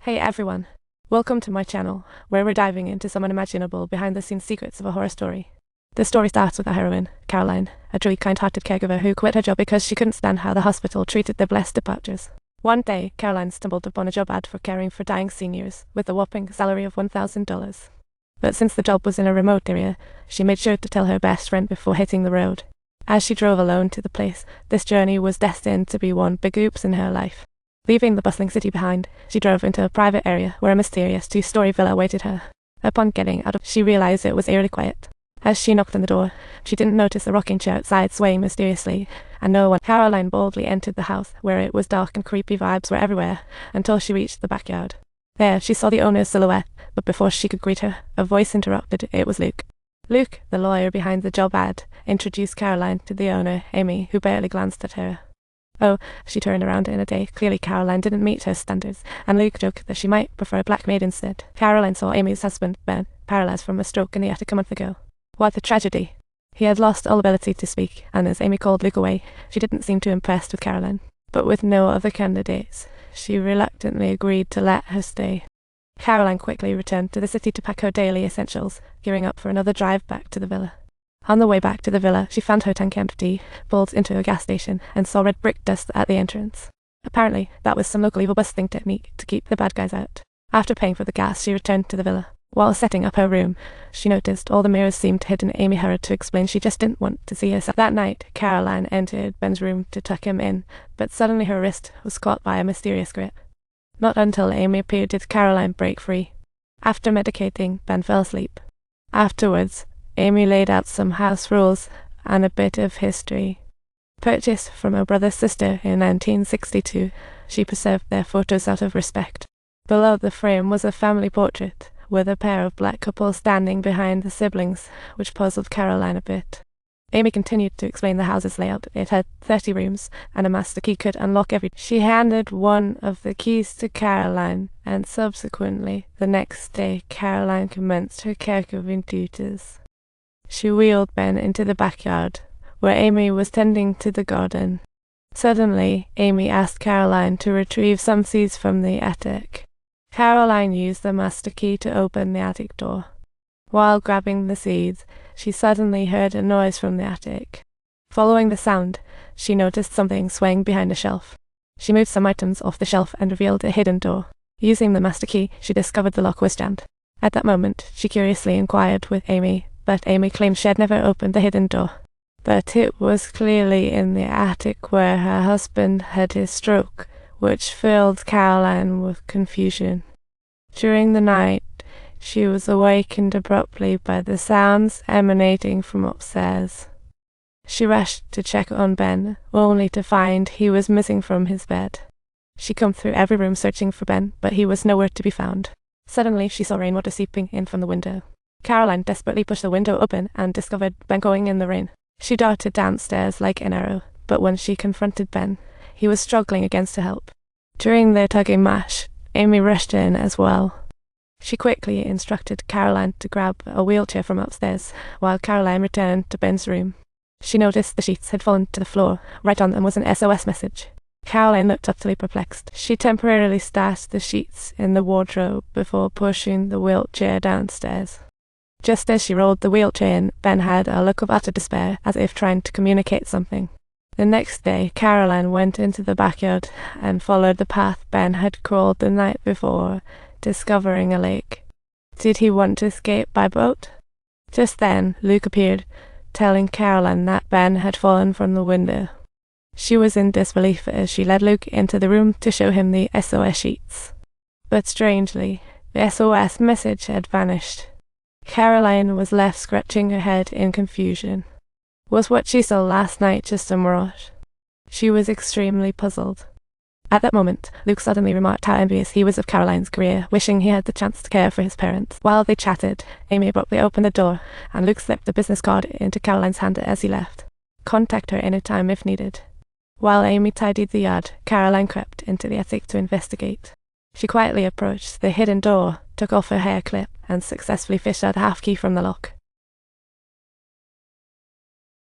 Hey everyone, welcome to my channel, where we're diving into some unimaginable behind-the-scenes secrets of a horror story. The story starts with our heroine, Caroline, a truly kind-hearted caregiver who quit her job because she couldn't stand how the hospital treated their blessed departures. One day, Caroline stumbled upon a job ad for caring for dying seniors, with a whopping salary of $1,000. But since the job was in a remote area, she made sure to tell her best friend before hitting the road. As she drove alone to the place, this journey was destined to be one big oops in her life. Leaving the bustling city behind, she drove into a private area where a mysterious two-story villa awaited her. Upon getting out, she realized it was eerily quiet. As she knocked on the door, she didn't notice the rocking chair outside swaying mysteriously, and no one. Caroline boldly entered the house, where it was dark and creepy vibes were everywhere, until she reached the backyard. There, she saw the owner's silhouette, but before she could greet her, a voice interrupted. It was Luke. Luke, the lawyer behind the job ad, introduced Caroline to the owner, Amy, who barely glanced at her. Oh, she turned around in a day. Clearly Caroline didn't meet her standards, and Luke joked that she might prefer a black maid instead. Caroline saw Amy's husband, Ben, paralyzed from a stroke in the attic a month ago. What a tragedy. He had lost all ability to speak, and as Amy called Luke away, she didn't seem too impressed with Caroline. But with no other candidates, she reluctantly agreed to let her stay. Caroline quickly returned to the city to pack her daily essentials, gearing up for another drive back to the villa. On the way back to the villa, she found her tank empty, pulled into a gas station, and saw red brick dust at the entrance. Apparently, that was some local evil busting technique to keep the bad guys out. After paying for the gas, she returned to the villa. While setting up her room, she noticed all the mirrors seemed hidden. Amy hurried to explain she just didn't want to see herself. That night, Caroline entered Ben's room to tuck him in, but suddenly her wrist was caught by a mysterious grip. Not until Amy appeared did Caroline break free. After medicating, Ben fell asleep. Afterwards, Amy laid out some house rules and a bit of history. Purchased from her brother's sister in 1962, she preserved their photos out of respect. Below the frame was a family portrait, with a pair of black couples standing behind the siblings, which puzzled Caroline a bit. Amy continued to explain the house's layout. It had 30 rooms, and a master key could unlock every. She handed one of the keys to Caroline, and subsequently, the next day, Caroline commenced her caregiving duties. She wheeled Ben into the backyard, where Amy was tending to the garden. Suddenly, Amy asked Caroline to retrieve some seeds from the attic. Caroline used the master key to open the attic door. While grabbing the seeds, she suddenly heard a noise from the attic. Following the sound, she noticed something swaying behind a shelf. She moved some items off the shelf and revealed a hidden door. Using the master key, she discovered the lock was jammed. At that moment, she curiously inquired with Amy, but Amy claimed she had never opened the hidden door. But it was clearly in the attic where her husband had his stroke, which filled Caroline with confusion. During the night, she was awakened abruptly by the sounds emanating from upstairs. She rushed to check on Ben, only to find he was missing from his bed. She combed through every room searching for Ben, but he was nowhere to be found. Suddenly, she saw rainwater seeping in from the window. Caroline desperately pushed the window open and discovered Ben going in the rain. She darted downstairs like an arrow, but when she confronted Ben, he was struggling against her help. During their tugging match, Amy rushed in as well. She quickly instructed Caroline to grab a wheelchair from upstairs, while Caroline returned to Ben's room. She noticed the sheets had fallen to the floor. Right on them was an SOS message. Caroline looked utterly perplexed. She temporarily stashed the sheets in the wardrobe before pushing the wheelchair downstairs. Just as she rolled the wheelchair in, Ben had a look of utter despair, as if trying to communicate something. The next day, Caroline went into the backyard and followed the path Ben had crawled the night before, discovering a lake. Did he want to escape by boat? Just then, Luke appeared, telling Caroline that Ben had fallen from the window. She was in disbelief as she led Luke into the room to show him the SOS sheets. But strangely, the SOS message had vanished. Caroline was left scratching her head in confusion. Was what she saw last night just a mirage? She was extremely puzzled. At that moment, Luke suddenly remarked how envious he was of Caroline's career, wishing he had the chance to care for his parents. While they chatted, Amy abruptly opened the door, and Luke slipped a business card into Caroline's hand as he left. Contact her anytime if needed. While Amy tidied the yard, Caroline crept into the attic to investigate. She quietly approached the hidden door, took off her hair clip, and successfully fished out a half key from the lock.